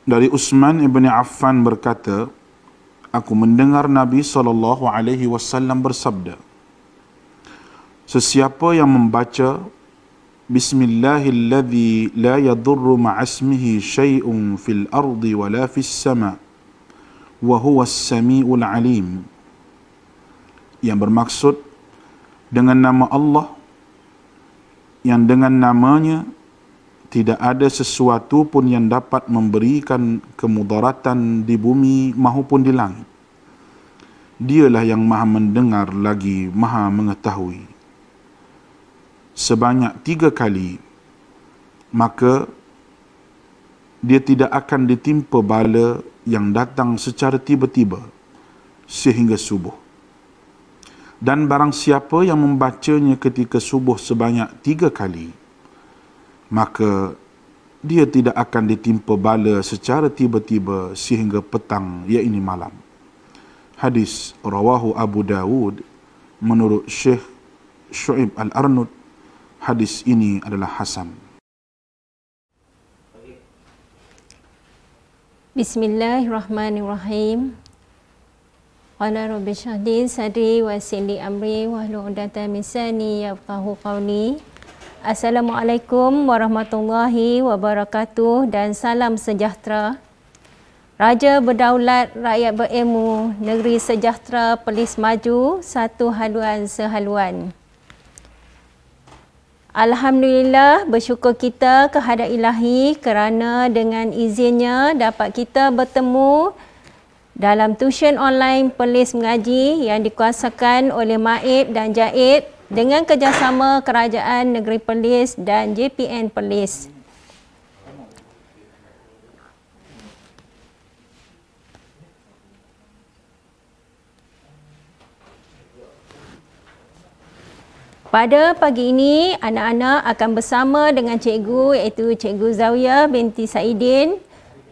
Dari Utsman ibn Affan berkata, aku mendengar Nabi SAW bersabda, sesiapa yang membaca Bismillahilladzi la yadurru ma'asmihi syai'un fil ardi wala fis sama' wa huwas sami'ul alim, yang bermaksud dengan nama Allah yang dengan namanya tidak ada sesuatu pun yang dapat memberikan kemudaratan di bumi maupun di langit. Dialah yang maha mendengar lagi maha mengetahui. Sebanyak 3 kali, maka dia tidak akan ditimpa bala yang datang secara tiba-tiba sehingga subuh. Dan barang siapa yang membacanya ketika subuh sebanyak 3 kali, maka dia tidak akan ditimpa bala secara tiba-tiba sehingga petang, iaitu malam. Hadis rawahu Abu Dawud menurut Syekh Syu'ib Al-Arnud. Hadis ini adalah hasan. Bismillahirrahmanirrahim. Qala rabbi shrah li sadri wa yassir li amri wahlul 'uqdatam min lisani yafqahu qawli. Assalamualaikum warahmatullahi wabarakatuh dan salam sejahtera. Raja berdaulat, rakyat berilmu, negeri sejahtera, Perlis maju, satu haluan sehaluan. Alhamdulillah, bersyukur kita kehadrat Ilahi kerana dengan izinnya dapat kita bertemu dalam tuition online Perlis Mengaji yang dikuasakan oleh Maib dan Jaid dengan kerjasama Kerajaan Negeri Perlis dan JPN Perlis. Pada pagi ini, anak-anak akan bersama dengan cikgu iaitu Cikgu Zawiyah binti Saidin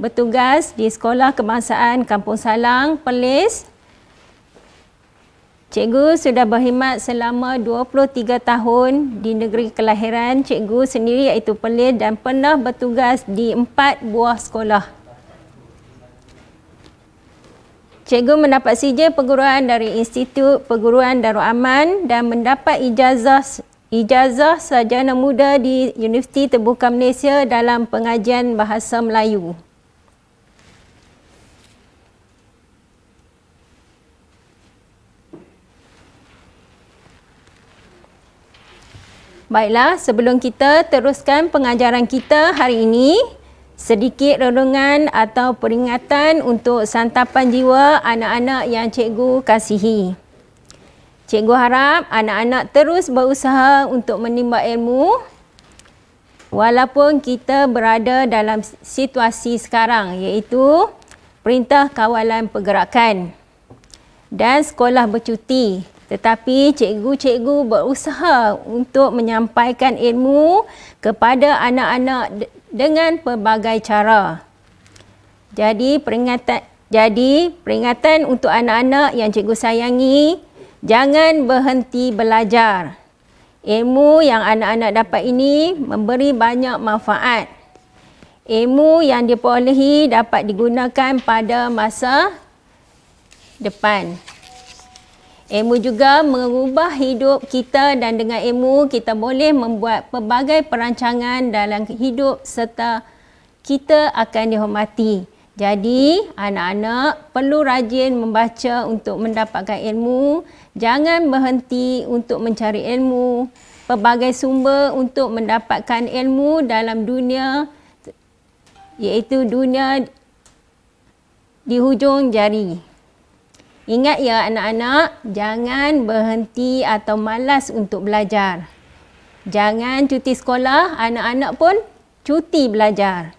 bertugas di Sekolah Kebangsaan Kampung Salang, Perlis. Cikgu sudah berkhidmat selama 23 tahun di negeri kelahiran cikgu sendiri iaitu Perlis dan pernah bertugas di 4 buah sekolah. Cikgu mendapat sijil perguruan dari Institut Perguruan Darul Aman dan mendapat ijazah sarjana muda di Universiti Terbuka Malaysia dalam pengajian Bahasa Melayu. Baiklah, sebelum kita teruskan pengajaran kita hari ini, sedikit renungan atau peringatan untuk santapan jiwa anak-anak yang cikgu kasihi. Cikgu harap anak-anak terus berusaha untuk menimba ilmu walaupun kita berada dalam situasi sekarang iaitu Perintah Kawalan Pergerakan dan sekolah bercuti. Tetapi cikgu-cikgu berusaha untuk menyampaikan ilmu kepada anak-anak dengan pelbagai cara. Jadi peringatan untuk anak-anak yang cikgu sayangi, jangan berhenti belajar. Ilmu yang anak-anak dapat ini memberi banyak manfaat. Ilmu yang diperolehi dapat digunakan pada masa depan. Ilmu juga mengubah hidup kita dan dengan ilmu kita boleh membuat pelbagai perancangan dalam hidup serta kita akan dihormati. Jadi, anak-anak perlu rajin membaca untuk mendapatkan ilmu. Jangan berhenti untuk mencari ilmu. Pelbagai sumber untuk mendapatkan ilmu dalam dunia, iaitu dunia di hujung jari. Ingat ya anak-anak, jangan berhenti atau malas untuk belajar. Jangan cuti sekolah, anak-anak pun cuti belajar.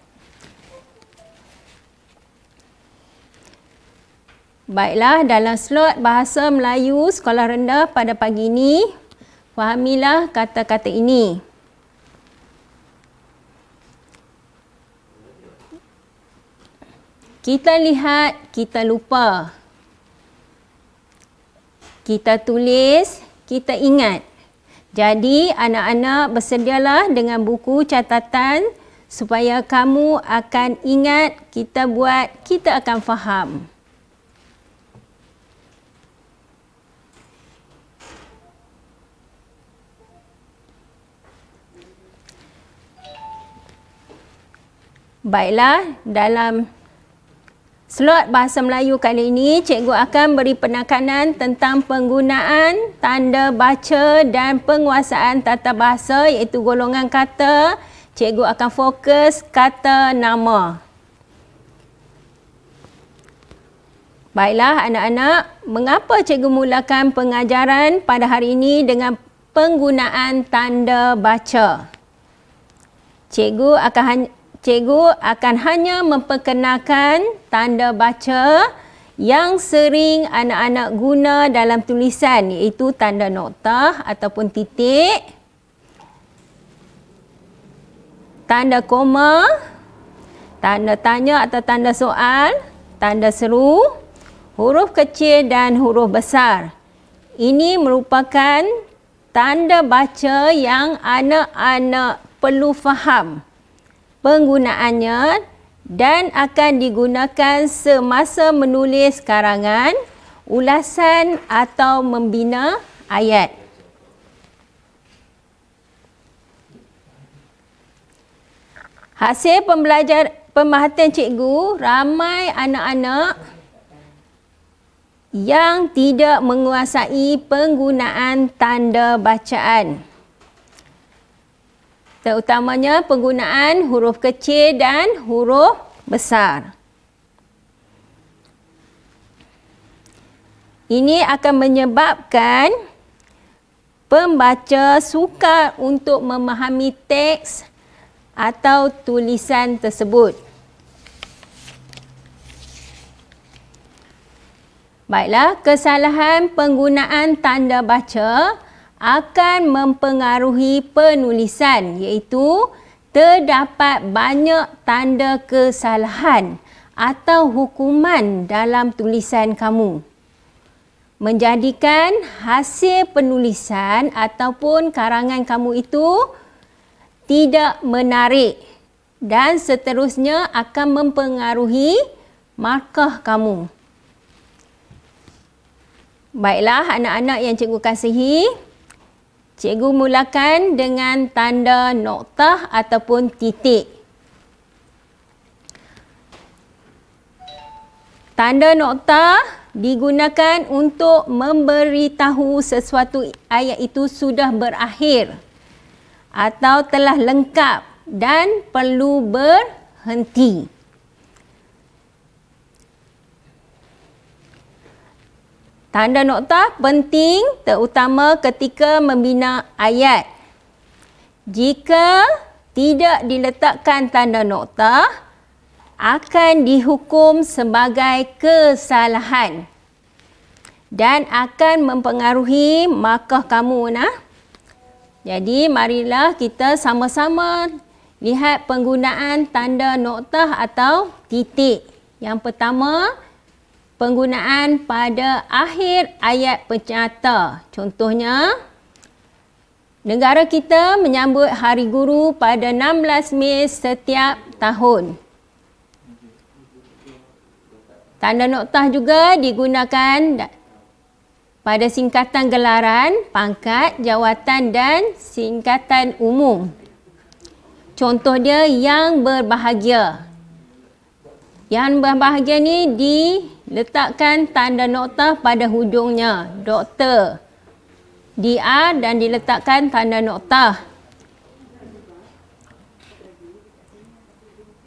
Baiklah, dalam slot Bahasa Melayu Sekolah Rendah pada pagi ini, fahamilah kata-kata ini. Kita lihat, kita lupa. Kita tulis, kita ingat. Jadi, anak-anak bersedialah dengan buku catatan supaya kamu akan ingat, kita buat, kita akan faham. Baiklah, dalam slot bahasa Melayu kali ini, cikgu akan beri penekanan tentang penggunaan tanda baca dan penguasaan tata bahasa, iaitu golongan kata. Cikgu akan fokus kata nama. Baiklah anak-anak, mengapa cikgu mulakan pengajaran pada hari ini dengan penggunaan tanda baca? Cikgu akan hanya memperkenalkan tanda baca yang sering anak-anak guna dalam tulisan, iaitu tanda noktah ataupun titik, tanda koma, tanda tanya atau tanda soal, tanda seru, huruf kecil dan huruf besar. Ini merupakan tanda baca yang anak-anak perlu faham penggunaannya dan akan digunakan semasa menulis karangan, ulasan atau membina ayat. Hasil pemerhatian cikgu, ramai anak-anak yang tidak menguasai penggunaan tanda bacaan, terutamanya penggunaan huruf kecil dan huruf besar. Ini akan menyebabkan pembaca sukar untuk memahami teks atau tulisan tersebut. Baiklah, kesalahan penggunaan tanda baca akan mempengaruhi penulisan, iaitu terdapat banyak tanda kesalahan atau hukuman dalam tulisan kamu, menjadikan hasil penulisan ataupun karangan kamu itu tidak menarik dan seterusnya akan mempengaruhi markah kamu. Baiklah anak-anak yang cikgu kasihi, cikgu mulakan dengan tanda noktah ataupun titik. Tanda noktah digunakan untuk memberitahu sesuatu ayat itu sudah berakhir atau telah lengkap dan perlu berhenti. Tanda noktah penting terutama ketika membina ayat. Jika tidak diletakkan tanda noktah, akan dihukum sebagai kesalahan dan akan mempengaruhi markah kamu. Jadi marilah kita sama-sama lihat penggunaan tanda noktah atau titik. Yang pertama, penggunaan pada akhir ayat penyata. Contohnya, negara kita menyambut Hari Guru pada 16 Mei setiap tahun. Tanda noktah juga digunakan pada singkatan gelaran, pangkat, jawatan dan singkatan umum. Contoh dia yang berbahagia. Yang berbahagia ni diletakkan tanda noktah pada hujungnya. Doktor. DR dan diletakkan tanda noktah.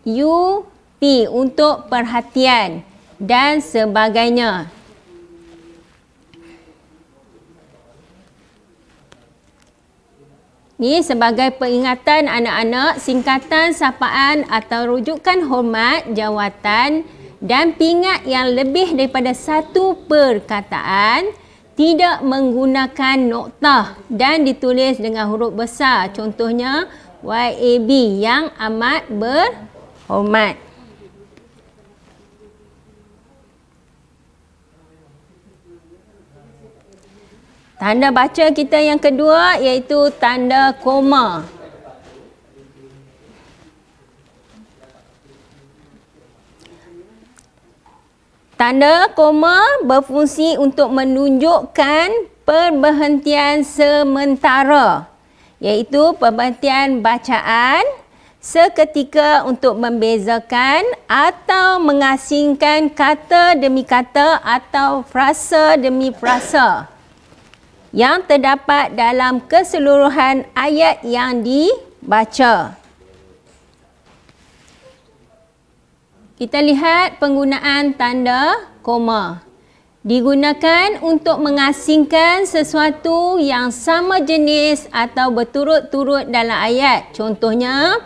UP untuk perhatian dan sebagainya. Ini sebagai peringatan anak-anak, singkatan sapaan atau rujukan hormat, jawatan dan pingat yang lebih daripada satu perkataan tidak menggunakan noktah dan ditulis dengan huruf besar. Contohnya YAB yang amat berhormat. Tanda baca kita yang kedua iaitu tanda koma. Tanda koma berfungsi untuk menunjukkan perberhentian sementara, iaitu perberhentian bacaan seketika untuk membezakan atau mengasingkan kata demi kata atau frasa demi frasa yang terdapat dalam keseluruhan ayat yang dibaca. Kita lihat penggunaan tanda koma. Digunakan untuk mengasingkan sesuatu yang sama jenis atau berturut-turut dalam ayat. Contohnya,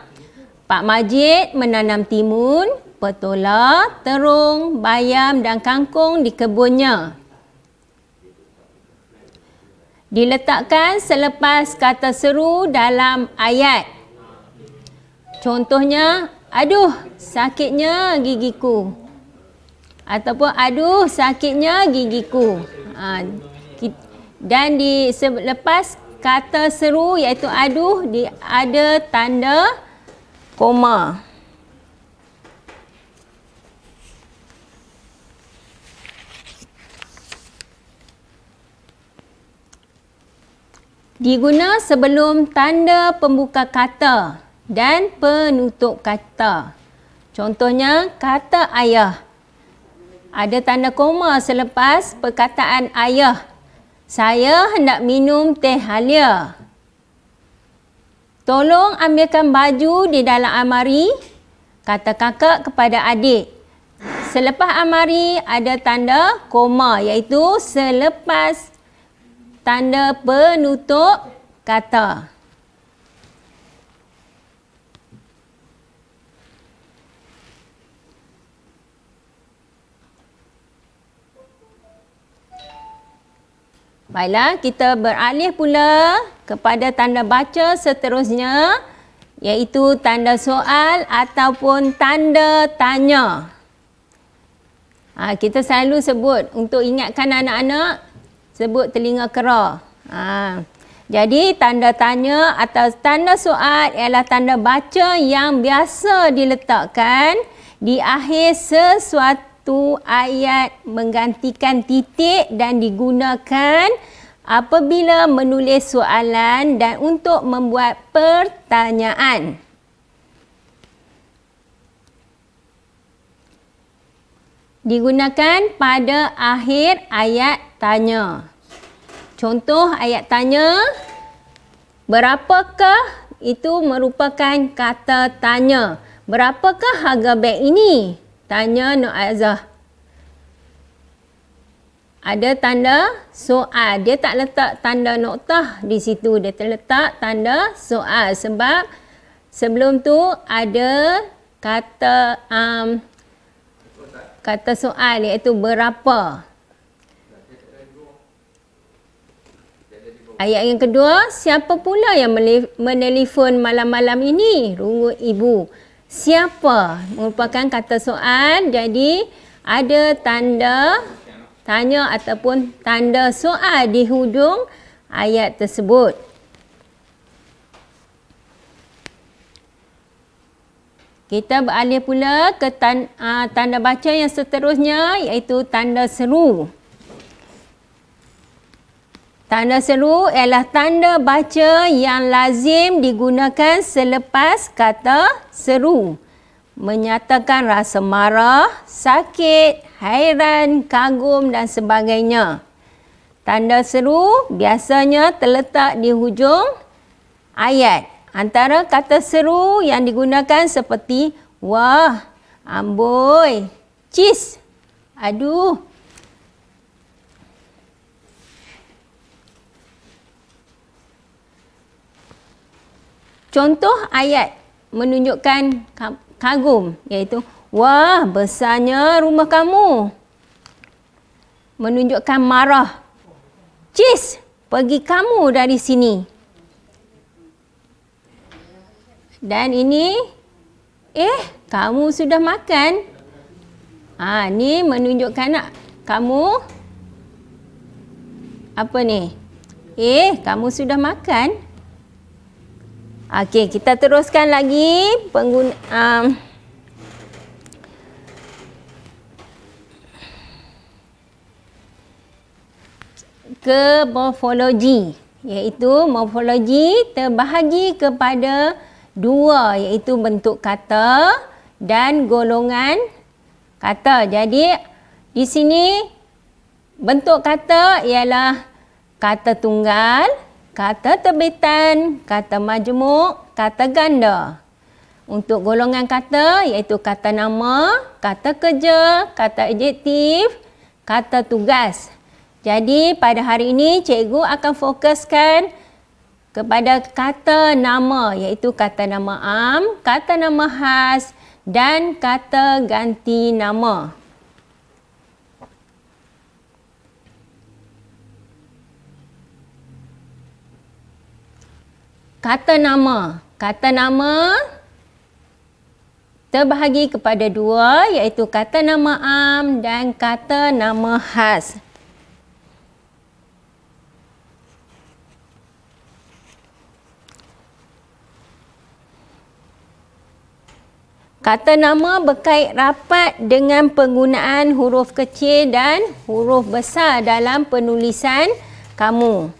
Pak Majid menanam timun, petola, terung, bayam dan kangkung di kebunnya. Diletakkan selepas kata seru dalam ayat. Contohnya, aduh sakitnya gigiku. Ataupun aduh sakitnya gigiku. Dan selepas kata seru iaitu aduh, ada tanda koma. Diguna sebelum tanda pembuka kata dan penutup kata. Contohnya, kata ayah. Ada tanda koma selepas perkataan ayah. Saya hendak minum teh halia. Tolong ambilkan baju di dalam almari, kata kakak kepada adik. Selepas almari ada tanda koma, iaitu selepas tanda penutup kata. Baiklah, kita beralih pula kepada tanda baca seterusnya, iaitu tanda soal ataupun tanda tanya. Kita selalu sebut untuk ingatkan anak-anak, sebut telinga kera. Jadi tanda tanya atau tanda soal ialah tanda baca yang biasa diletakkan di akhir sesuatu ayat menggantikan titik dan digunakan apabila menulis soalan dan untuk membuat pertanyaan. Digunakan pada akhir ayat tanya. Contoh ayat tanya, berapakah, itu merupakan kata tanya. Berapakah harga beg ini? Tanya Nur Aizah. Ada tanda soal. Dia tak letak tanda noktah di situ. Dia terletak tanda soal. Sebab sebelum tu ada kata soal iaitu berapa. Ayat yang kedua, siapa pula yang menelefon malam-malam ini? Rungut ibu. Siapa? Merupakan kata soal. Jadi ada tanda tanya ataupun tanda soal di hujung ayat tersebut. Kita beralih pula ke tanda baca yang seterusnya, iaitu tanda seru. Tanda seru ialah tanda baca yang lazim digunakan selepas kata seru. Menyatakan rasa marah, sakit, hairan, kagum dan sebagainya. Tanda seru biasanya terletak di hujung ayat. Antara kata seru yang digunakan seperti wah, amboi, cis, aduh. Contoh ayat menunjukkan kagum, iaitu wah, besarnya rumah kamu. Menunjukkan marah. Cis, pergi kamu dari sini. Dan ini, kamu sudah makan. Ni menunjukkan kamu, apa ni? Kamu sudah makan. Okey, kita teruskan lagi ke morfologi, iaitu morfologi terbahagi kepada dua, iaitu bentuk kata dan golongan kata. Jadi di sini bentuk kata ialah kata tunggal, kata terbitan, kata majmuk, kata ganda. Untuk golongan kata iaitu kata nama, kata kerja, kata adjektif, kata tugas. Jadi pada hari ini cikgu akan fokuskan kepada kata nama, iaitu kata nama am, kata nama khas dan kata ganti nama. Kata nama. Kata nama terbahagi kepada dua, iaitu kata nama am dan kata nama khas. Kata nama berkait rapat dengan penggunaan huruf kecil dan huruf besar dalam penulisan kamu.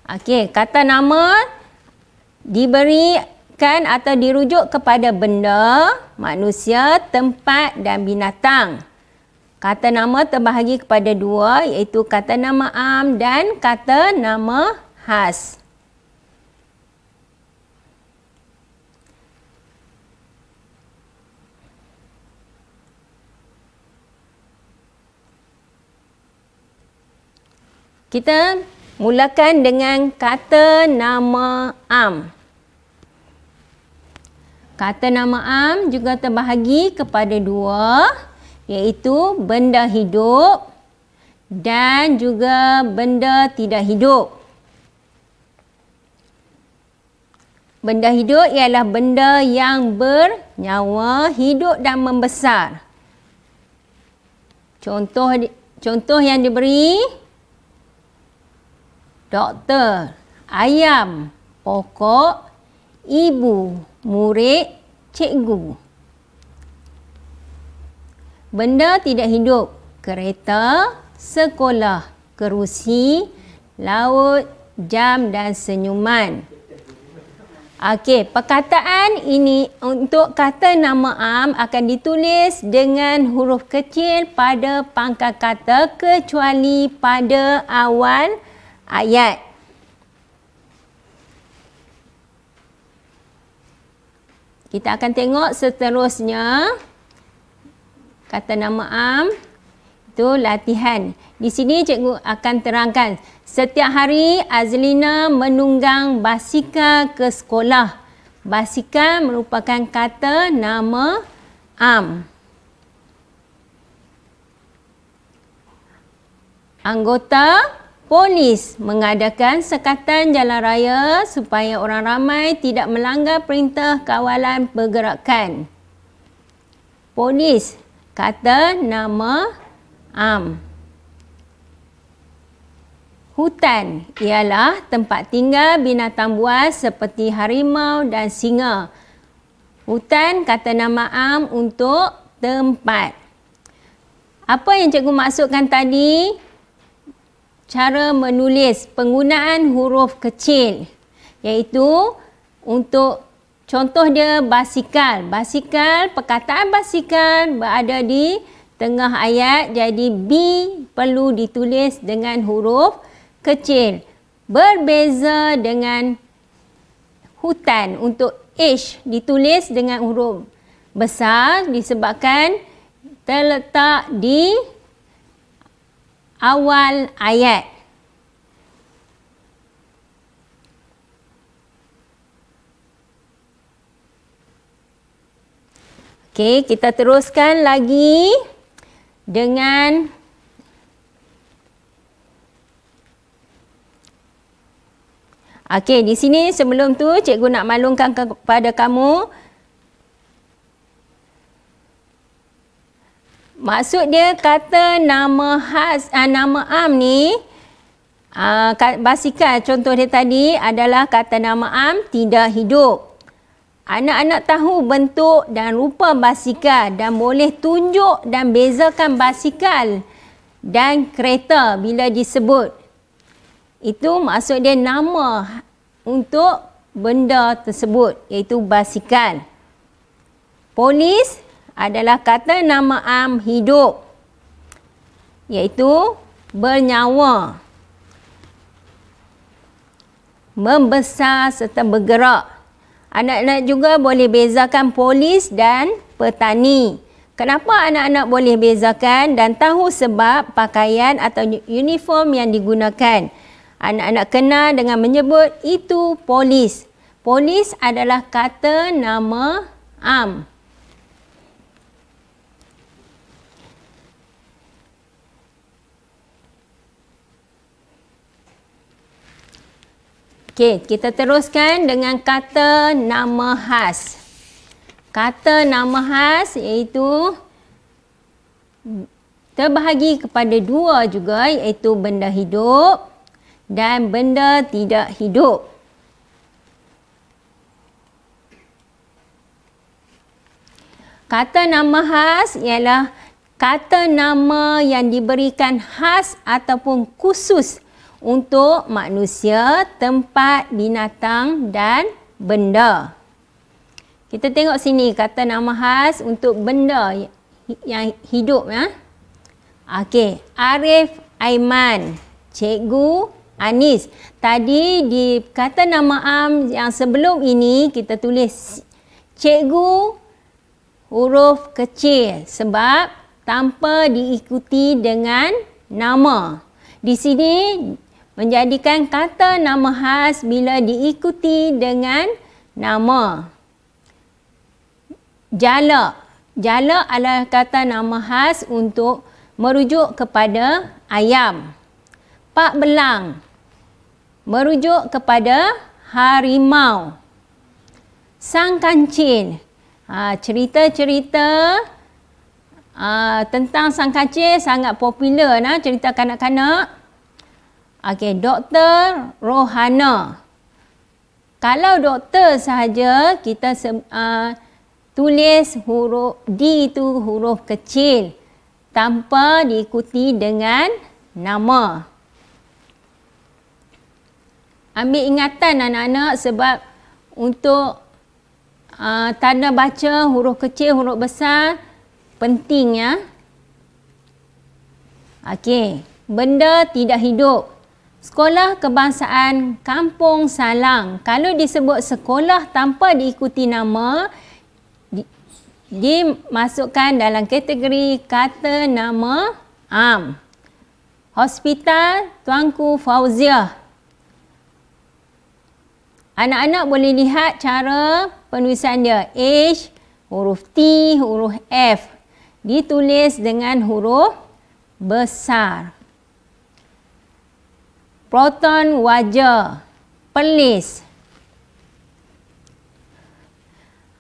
Okey, kata nama diberikan atau dirujuk kepada benda, manusia, tempat dan binatang. Kata nama terbahagi kepada dua, iaitu kata nama am dan kata nama khas. Kita mulakan dengan kata nama am. Kata nama am juga terbahagi kepada dua, iaitu benda hidup dan juga benda tidak hidup. Benda hidup ialah benda yang bernyawa, hidup dan membesar. Contoh yang diberi: doktor, ayam, pokok, ibu, murid, cikgu. Benda tidak hidup: kereta, sekolah, kerusi, laut, jam dan senyuman. Okey, perkataan ini untuk kata nama am akan ditulis dengan huruf kecil pada pangkal kata kecuali pada awal ayat. Kita akan tengok seterusnya. Kata nama am itu latihan. Di sini cikgu akan terangkan. Setiap hari Azlina menunggang basikal ke sekolah. Basikal merupakan kata nama am. Anggota polis mengadakan sekatan jalan raya supaya orang ramai tidak melanggar perintah kawalan pergerakan. Polis, kata nama am. Hutan ialah tempat tinggal binatang buas seperti harimau dan singa. Hutan, kata nama am untuk tempat. Apa yang cikgu maksudkan tadi? Cara menulis, penggunaan huruf kecil, iaitu untuk contoh dia basikal. Basikal, perkataan basikal berada di tengah ayat, jadi B perlu ditulis dengan huruf kecil. Berbeza dengan hutan, untuk H ditulis dengan huruf besar disebabkan terletak di awal ayat. Okey, kita teruskan lagi dengan di sini sebelum tu cikgu nak maklumkan kepada kamu maksud dia kata nama khas, nama am ni, basikal contoh dia tadi adalah kata nama am tidak hidup. Anak-anak tahu bentuk dan rupa basikal dan boleh tunjuk dan bezakan basikal dan kereta bila disebut. Itu maksud dia nama untuk benda tersebut, iaitu basikal. Polis adalah kata nama am hidup, iaitu bernyawa, membesar serta bergerak. Anak-anak juga boleh bezakan polis dan petani. Kenapa anak-anak boleh bezakan dan tahu sebab pakaian atau uniform yang digunakan? Anak-anak kenal dengan menyebut itu polis. Polis adalah kata nama am. Okey, kita teruskan dengan kata nama khas. Kata nama khas iaitu terbahagi kepada dua juga, iaitu benda hidup dan benda tidak hidup. Kata nama khas ialah kata nama yang diberikan khas ataupun khusus untuk manusia, tempat, binatang dan benda. Kita tengok sini kata nama khas untuk benda yang hidup ya. Okey, Arif Aiman, Cikgu Anis. Tadi di kata nama am yang sebelum ini kita tulis cikgu huruf kecil sebab tanpa diikuti dengan nama. Di sini menjadikan kata nama khas bila diikuti dengan nama. Jala. Jala adalah kata nama khas untuk merujuk kepada ayam. Pak Belang merujuk kepada harimau. Sang Kancil. Cerita-cerita tentang sang kancil sangat popular cerita kanak-kanak. Okey, Doktor Rohana. Kalau doktor sahaja kita tulis huruf D itu huruf kecil tanpa diikuti dengan nama. Ambil ingatan anak-anak sebab untuk tanda baca huruf kecil, huruf besar penting ya. Okey, benda tidak hidup. Sekolah Kebangsaan Kampung Salang. Kalau disebut sekolah tanpa diikuti nama, dimasukkan dalam kategori kata nama am. Hospital Tuanku Fauziah. Anak-anak boleh lihat cara penulisan dia. H, huruf T, huruf F. Ditulis dengan huruf besar. Proton wajah. Perlis.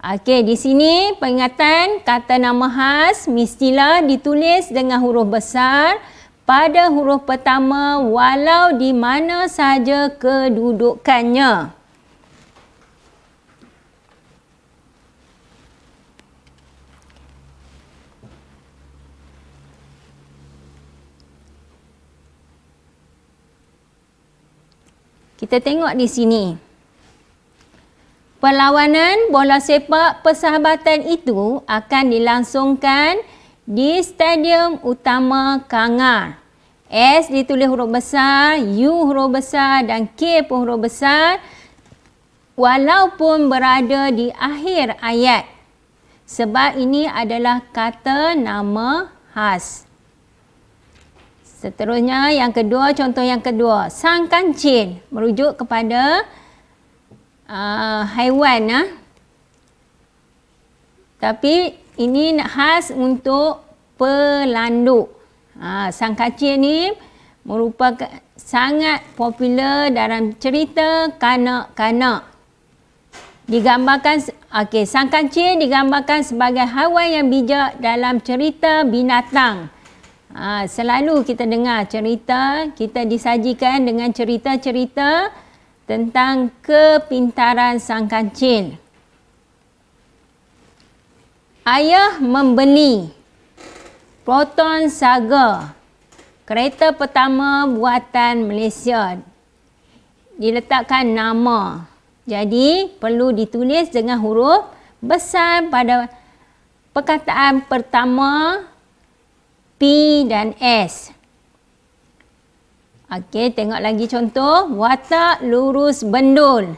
Okey, di sini peringatan kata nama khas mestilah ditulis dengan huruf besar pada huruf pertama walau di mana sahaja kedudukannya. Kita tengok di sini. Perlawanan bola sepak persahabatan itu akan dilangsungkan di Stadium Utama Kangar. S ditulis huruf besar, U huruf besar dan K pun huruf besar walaupun berada di akhir ayat. Sebab ini adalah kata nama khas. Seterusnya yang kedua, contoh yang kedua. Sang Kancil merujuk kepada haiwan. Tapi ini khas untuk pelanduk. Sang Kancil ni merupakan sangat popular dalam cerita kanak-kanak. Digambarkan, Sang Kancil digambarkan sebagai haiwan yang bijak dalam cerita binatang. Selalu kita dengar cerita, kita disajikan dengan cerita-cerita tentang kepintaran sang kancil. Ayah membeli Proton Saga, kereta pertama buatan Malaysia. Diletakkan nama. Jadi, perlu ditulis dengan huruf besar pada perkataan pertama P dan S. Okey, tengok lagi contoh. Watak lurus bendul.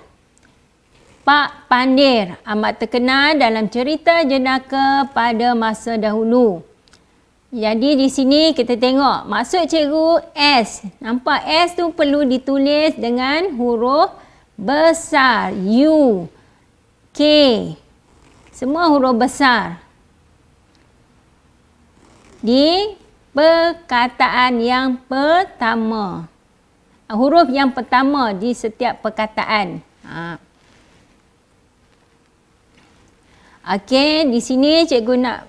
Pak Pandir amat terkenal dalam cerita jenaka pada masa dahulu. Jadi di sini kita tengok maksud cikgu S. Nampak S tu perlu ditulis dengan huruf besar. U, K. Semua huruf besar. Di perkataan yang pertama. Huruf yang pertama di setiap perkataan. Okey, di sini cikgu nak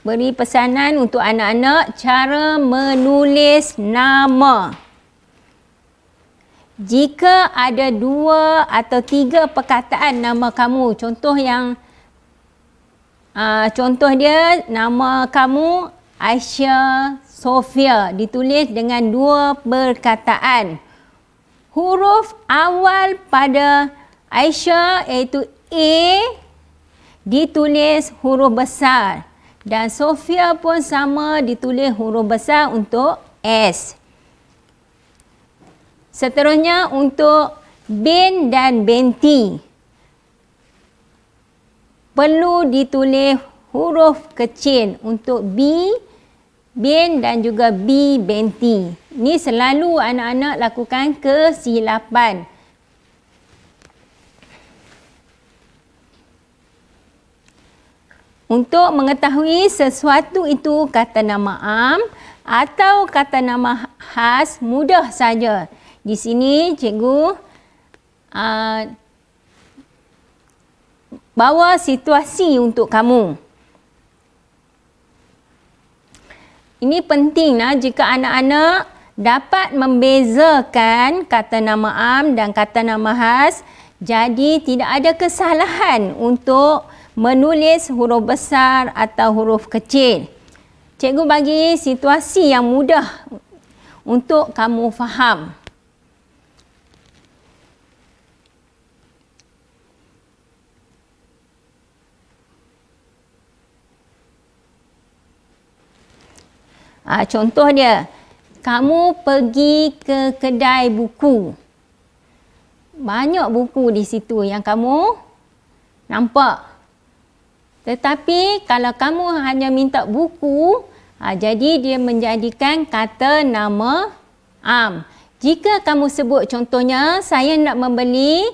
beri pesanan untuk anak-anak cara menulis nama. Jika ada 2 atau 3 perkataan nama kamu, contoh dia nama kamu Aisyah Sofia, ditulis dengan 2 perkataan. Huruf awal pada Aisyah iaitu A ditulis huruf besar dan Sofia pun sama ditulis huruf besar untuk S. Seterusnya untuk Bin dan Binti perlu ditulis huruf kecil untuk B, Bin dan juga B, Binti. Ini selalu anak-anak lakukan kesilapan. Untuk mengetahui sesuatu itu kata nama am atau kata nama khas mudah saja. Di sini cikgu bawa situasi untuk kamu. Ini penting jika anak-anak dapat membezakan kata nama am dan kata nama khas, jadi tidak ada kesalahan untuk menulis huruf besar atau huruf kecil. Cikgu bagi situasi yang mudah untuk kamu faham. Contoh dia, kamu pergi ke kedai buku. Banyak buku di situ yang kamu nampak. Tetapi kalau kamu hanya minta buku, jadi dia menjadikan kata nama am. Jika kamu sebut contohnya, saya nak membeli